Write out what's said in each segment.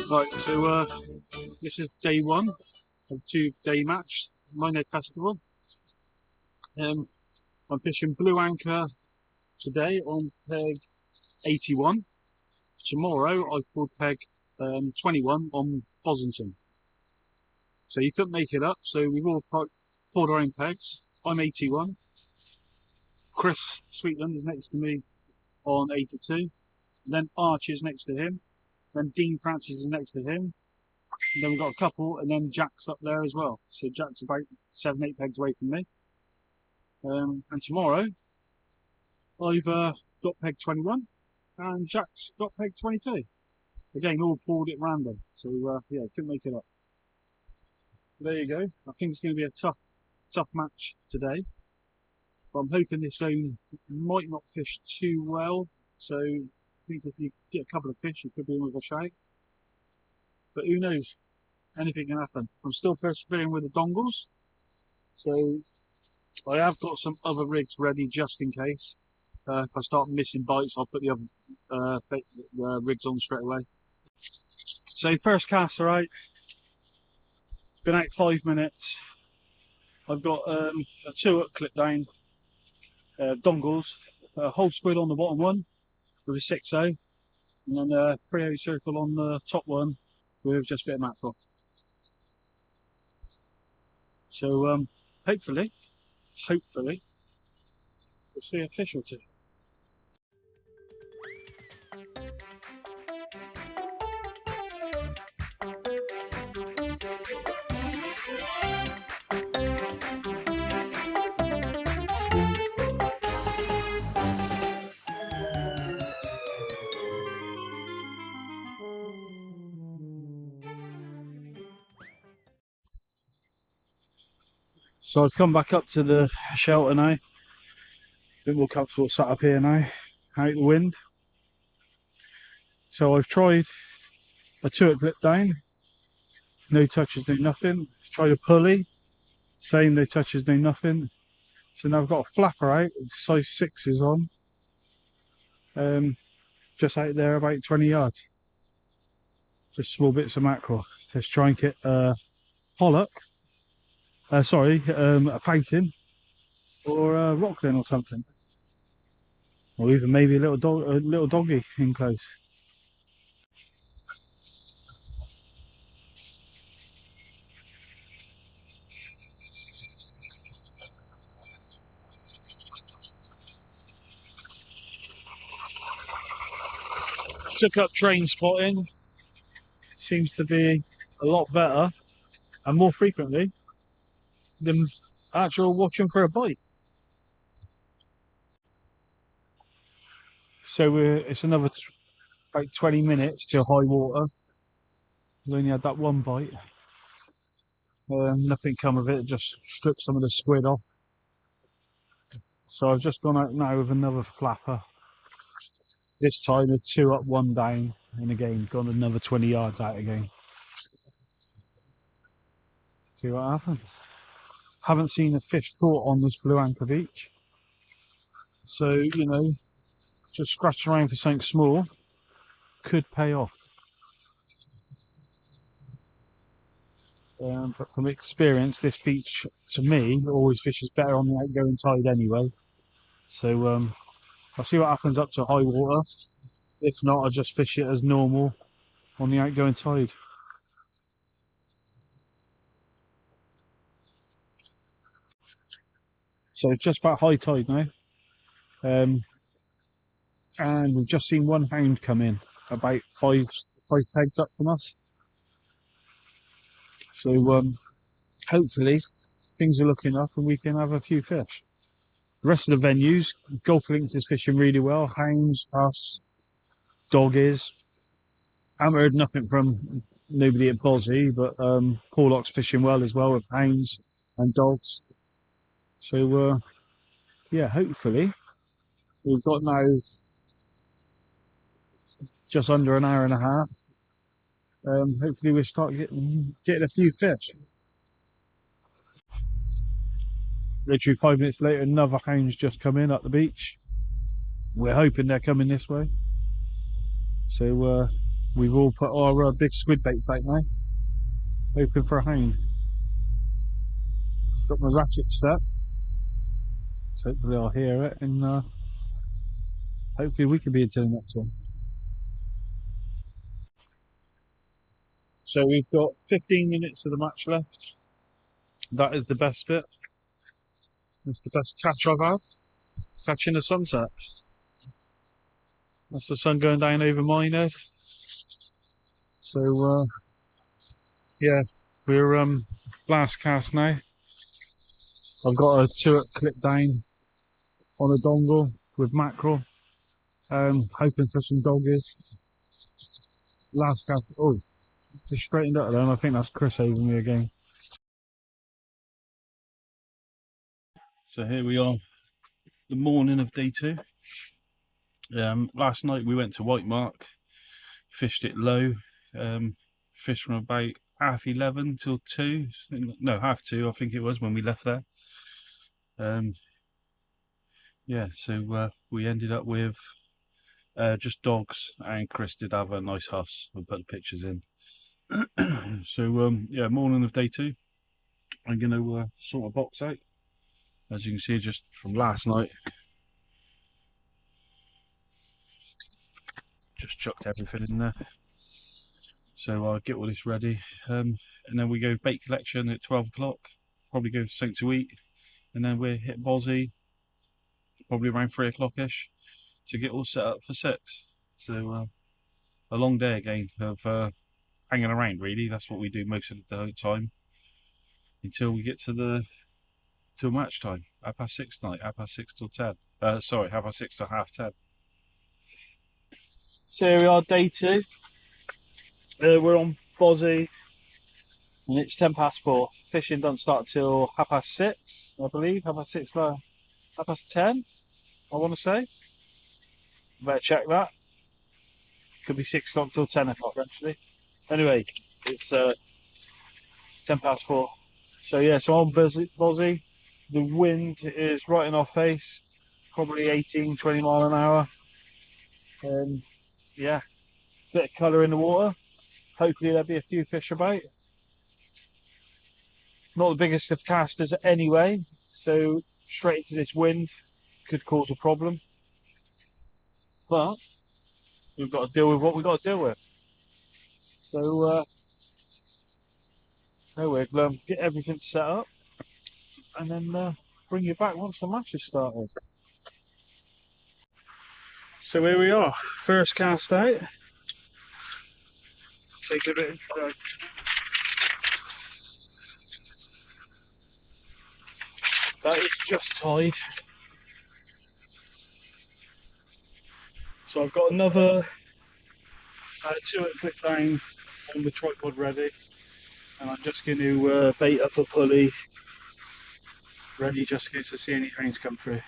Right, so this is day one of 2-day match, Minehead Festival. I'm fishing blue anchor today on peg 81. Tomorrow I pulled peg 21 on Bosington. So you couldn't make it up, so we've all pulled our own pegs. I'm 81. Chris Sweetland is next to me on 82. And then Arch is next to him. Then Dean Francis is next to him. And then we've got a couple, and then Jack's up there as well. So Jack's about 7-8 pegs away from me. And tomorrow, I've got peg 21, and Jack's got peg 22. Again, all pulled at random. So yeah, couldn't make it up. There you go. I think it's going to be a tough match today. But I'm hoping this zone might not fish too well. So I think if you get a couple of fish, you could be in with a shout. But who knows? Anything can happen. I'm still persevering with the dongles. So I have got some other rigs ready just in case. If I start missing bites, I'll put the other rigs on straight away. So first cast, all right. Been out 5 minutes. I've got a 2-hook clip down, dongles, a whole squid on the bottom one with a 6-0, and then a 3/8 circle on the top one with just a bit of mackerel. So hopefully, we'll see a fish or two. So I've come back up to the shelter now. A bit more comfortable sat up here now, out the wind. So I've tried a 2-hook clip down, no touches, no nothing. Tried a pulley, same, no touches, no nothing. So now I've got a flapper out, size 6s on, just out there about 20 yards. Just small bits of mackerel. Let's try and get a pollock. A pouting or a rockling or something, or even maybe a little doggy in close. Took up train spotting. Seems to be a lot better and more frequently than actual watching for a bite. So it's another about 20 minutes till high water. We only had that one bite. Nothing come of it, just stripped some of the squid off. So I've just gone out now with another flapper. This time a 2 up, 1 down, and again gone another 20 yards out again. See what happens. Haven't seen a fish caught on this blue anchor beach. So, you know, just scratching around for something small could pay off. But from experience, this beach, to me, always fishes better on the outgoing tide anyway. So I'll see what happens up to high water. If not, I'll just fish it as normal on the outgoing tide. So it's just about high tide now. And we've just seen one hound come in, about five pegs up from us. So hopefully things are looking up and we can have a few fish. The rest of the venues, Golf Links is fishing really well. Hounds, us, doggies. I haven't heard nothing from nobody at Bossie, but Porlock's fishing well as well with hounds and dogs. So yeah, hopefully we've got now just under an hour and a half. Hopefully we'll start getting a few fish. Literally 5 minutes later, another hound's just come in up the beach. We're hoping they're coming this way. So we've all put our big squid baits out now, hoping for a hound. Got my ratchet set, so hopefully I'll hear it, and hopefully we can be into the next one. So we've got 15 minutes of the match left. That is the best bit. It's the best catch I've had. Catching the sunset. That's the sun going down over Minehead. So yeah, we're last cast now. I've got a 2-hook clip down on a dongle with mackerel. Hoping for some doggies. Last cast. Oh, just straightened up then. I think that's Chris over me again. So here we are, the morning of day 2. Last night we went to White Mark, fished it low, fished from about 11:30 till 2, no, 2:30 I think it was when we left there. Yeah, so we ended up with just dogs, and Chris did have a nice huss. We'll put the pictures in. So yeah, morning of day 2. I'm going to sort a box out, as you can see just from last night. Just chucked everything in there. So I'll get all this ready, and then we go bait collection at 12 o'clock, probably go something to eat, and then we'll hit Bozzy probably around 3 o'clock-ish to get all set up for 6. So a long day again of hanging around, really. That's what we do most of the time until we get till match time, 6:30 tonight, 6:30 till 10. Sorry, 6:30 till 10:30. So here we are, day 2. We're on Bozzy, and it's 4:10. Fishing doesn't start till 6:30, I believe. 6:30, 10:30, I want to say. Better check that. Could be 6 o'clock till 10 o'clock actually. Anyway, it's 4:10. So yeah, so on Bozzy. The wind is right in our face, probably 18-20 mile an hour. Yeah, bit of colour in the water. Hopefully there'll be a few fish about. Not the biggest of casters anyway, so straight into this wind could cause a problem. But we've got to deal with what we've got to deal with. So we'll get everything set up and then bring you back once the match has started. So here we are, first cast out. Take a bit of that is just tied. So I've got another 2-hook clip down on the tripod ready, and I'm just going to bait up a pulley ready just in case I see any hounds come through.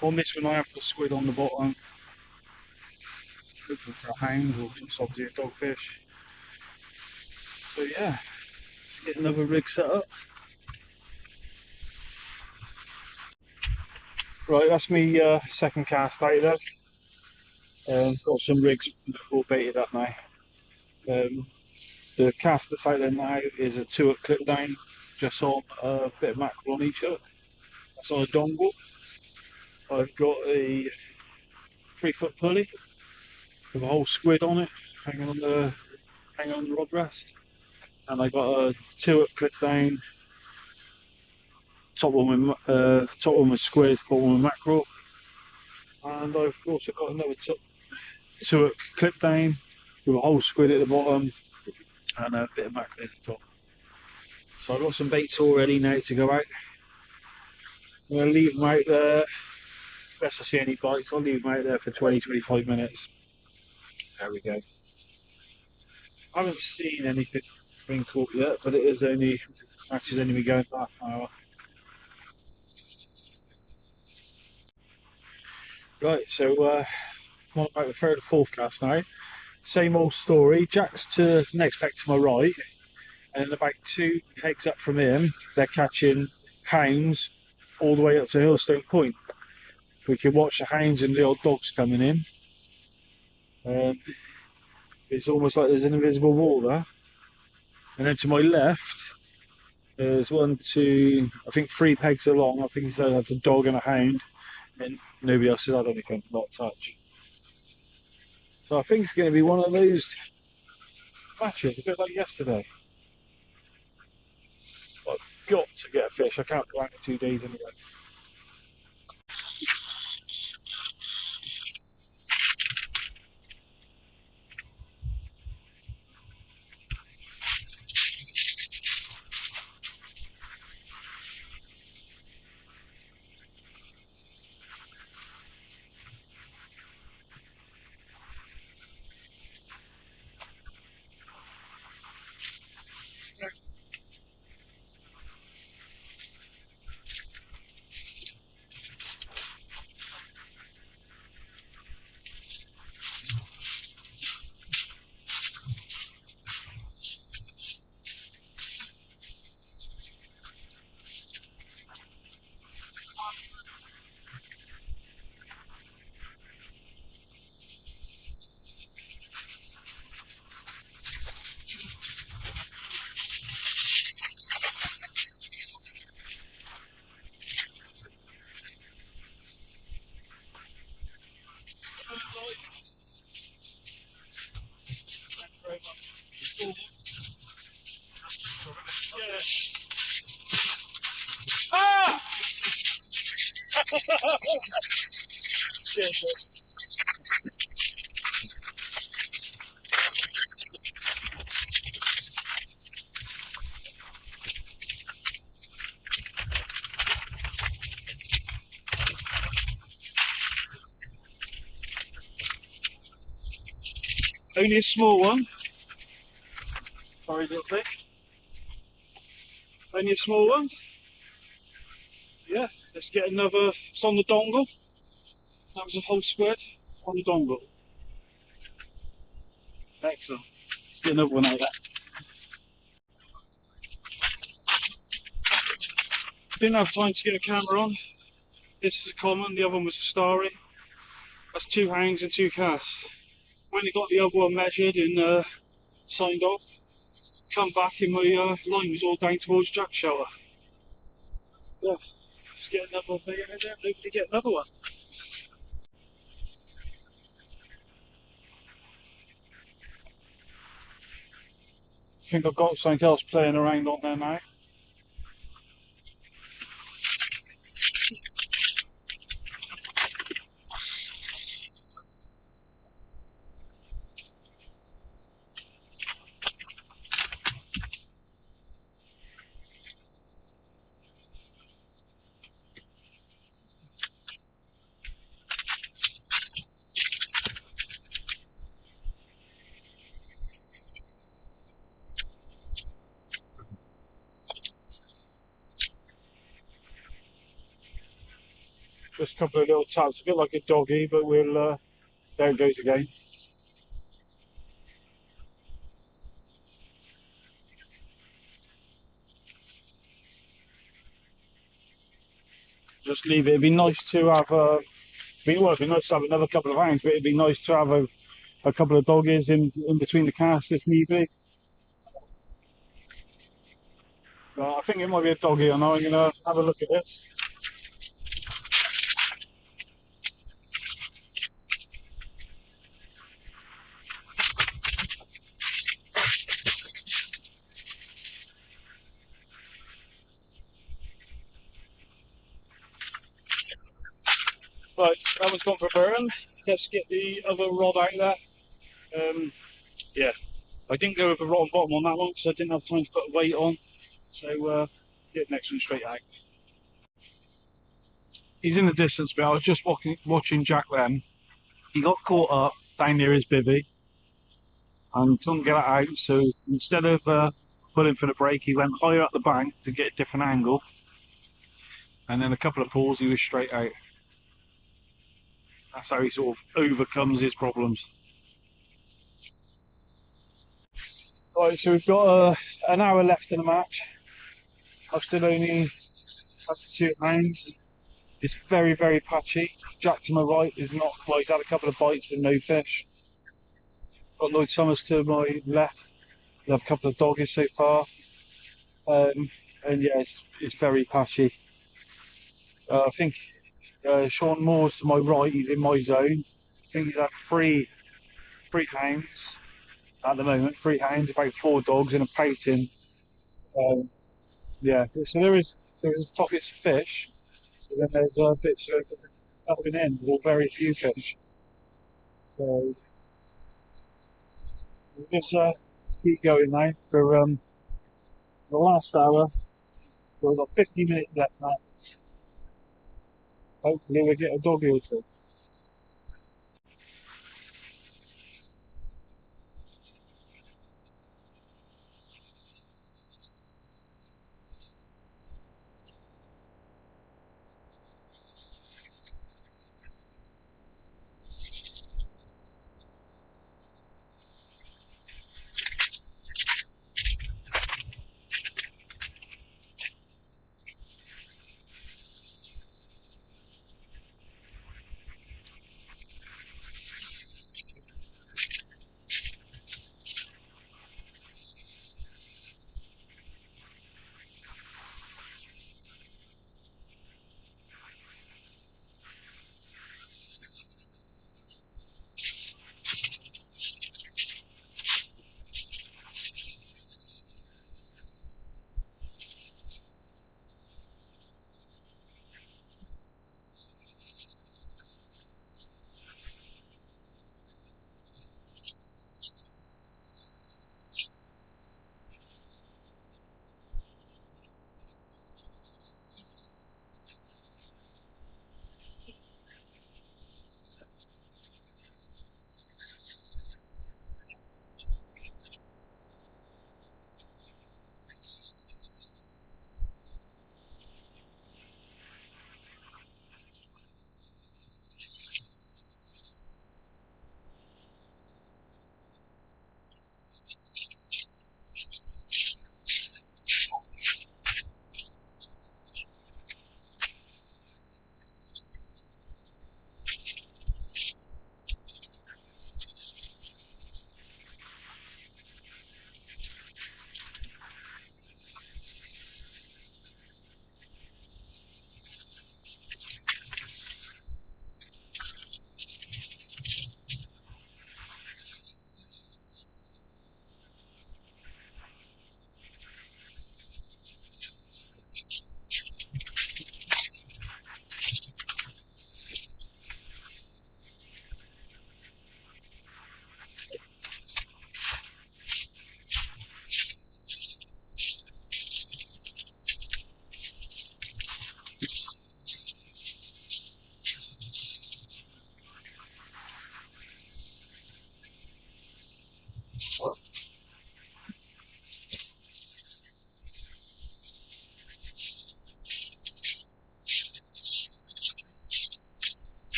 On this one I have the squid on the bottom, looking for a hound or just obviously a dogfish. So yeah, let's get another rig set up. Right, that's me second cast out there. Got some rigs all baited up now. The cast that's out there now is a 2-hook clip down, just on a bit of mackerel on each hook. That's on a dongle. I've got a 3-foot pulley with a whole squid on it, hanging on the rod rest, and I got a 2-hook clip down. Top one with squid, bottom one with mackerel, and I've also got another 2-hook clip down with a whole squid at the bottom and a bit of mackerel at the top. So I've got some baits all ready now to go out. I'm going to leave them out there. Unless I see any bites, I'll leave them out there for 20-25 minutes. So there we go. I haven't seen anything being caught yet, but it is only match only been going for half an hour. Right, so I'm about the 3rd or 4th cast now. Same old story. Jack's to next peg to my right, and about 2 pegs up from him, they're catching hounds all the way up to Hillstone Point. We can watch the hounds and the old dogs coming in. It's almost like there's an invisible wall there. And then to my left, there's one, two, I think 3 pegs along. I think he said that's a dog and a hound. And nobody else has had anything, not touch. So I think it's going to be one of those matches, a bit like yesterday. I've got to get a fish. I can't go out in 2 days anyway. Ah! Only a small one. Sorry, little fish. Only a small one. Yeah, let's get another. It's on the dongle. That was a whole squid on the dongle. Excellent. Let's get another one out of that. Didn't have time to get a camera on. This is a common, the other one was a starry. That's 2 hangs and 2 casts. When I got the other one measured and signed off, come back and my line was all down towards jack shelter. Yeah, let's get another thing in there and hopefully get another one. I think I've got something else playing around on there now. Just a couple of little taps, a bit like a doggy, but we'll, there it goes again. Just leave it. It'd be nice to have, it'd be nice to have another couple of hangs, but it'd be nice to have a couple of doggies in between the casts if need be. I think it might be a doggy. I know. I'm gonna have a look at this. Right, that one's gone for a burn. Let's get the other rod out there. Yeah, I didn't go with a rotten bottom on that one because I didn't have time to put a weight on. So get the next one straight out. He's in the distance, but I was just watching Jack then. He got caught up down near his bivvy and couldn't get it out. So instead of pulling for the break, he went higher up the bank to get a different angle. And then a couple of pulls, he was straight out. That's how he sort of overcomes his problems. Right, so we've got an hour left in the match. I've still only had 2 hangs. It's very, very patchy. Jack to my right is not, well, he's had a couple of bites but no fish. Got Lloyd Summers to my left. We have a couple of doggies so far. And yeah, it's very patchy. I think Sean Moore's to my right, he's in my zone. I think he's had three hounds at the moment, three hounds, about 4 dogs and a pouting. Um, yeah, so there is pockets of fish, but then there's bits of up and in, or very few fish. So we'll just keep going now for the last hour. So we've got 50 minutes left now. Hopefully we'll get a doggy or two.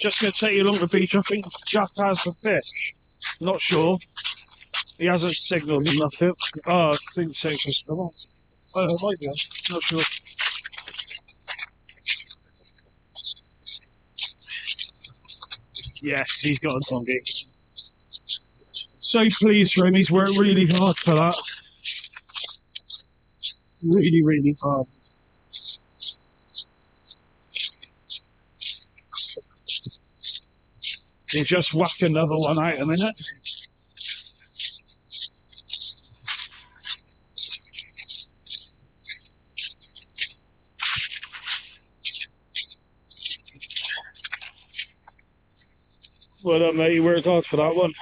Just going to take you along the beach. I think Jack has the fish. Not sure. He hasn't signalled me nothing. Oh, I think so. Oh, it might be. Not sure. Yes, he's got a doggy. So pleased for him. He's worked really hard for that. Really, really hard. He'll just whack another one out in a minute. Well done, mate. He worked hard for that one.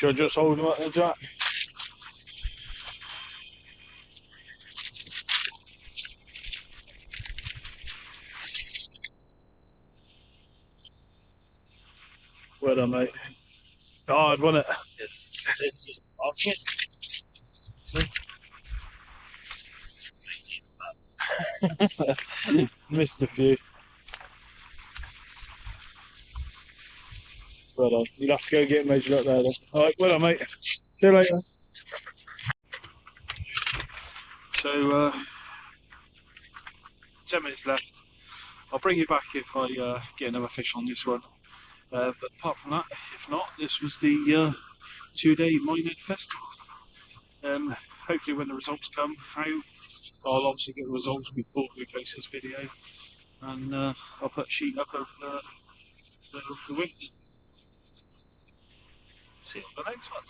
Should I just hold them up there, Jack? Well done, mate. Hard, wasn't it? Missed a few. Well done. You'll have to go get measured up there then. Alright, well done, mate. See you later. So, 10 minutes left. I'll bring you back if I get another fish on this one. But apart from that, if not, this was the 2-day Minehead Festival. Hopefully when the results come out, I'll obviously get the results before we post this video, and I'll put a sheet up of the wins. See you on the next one.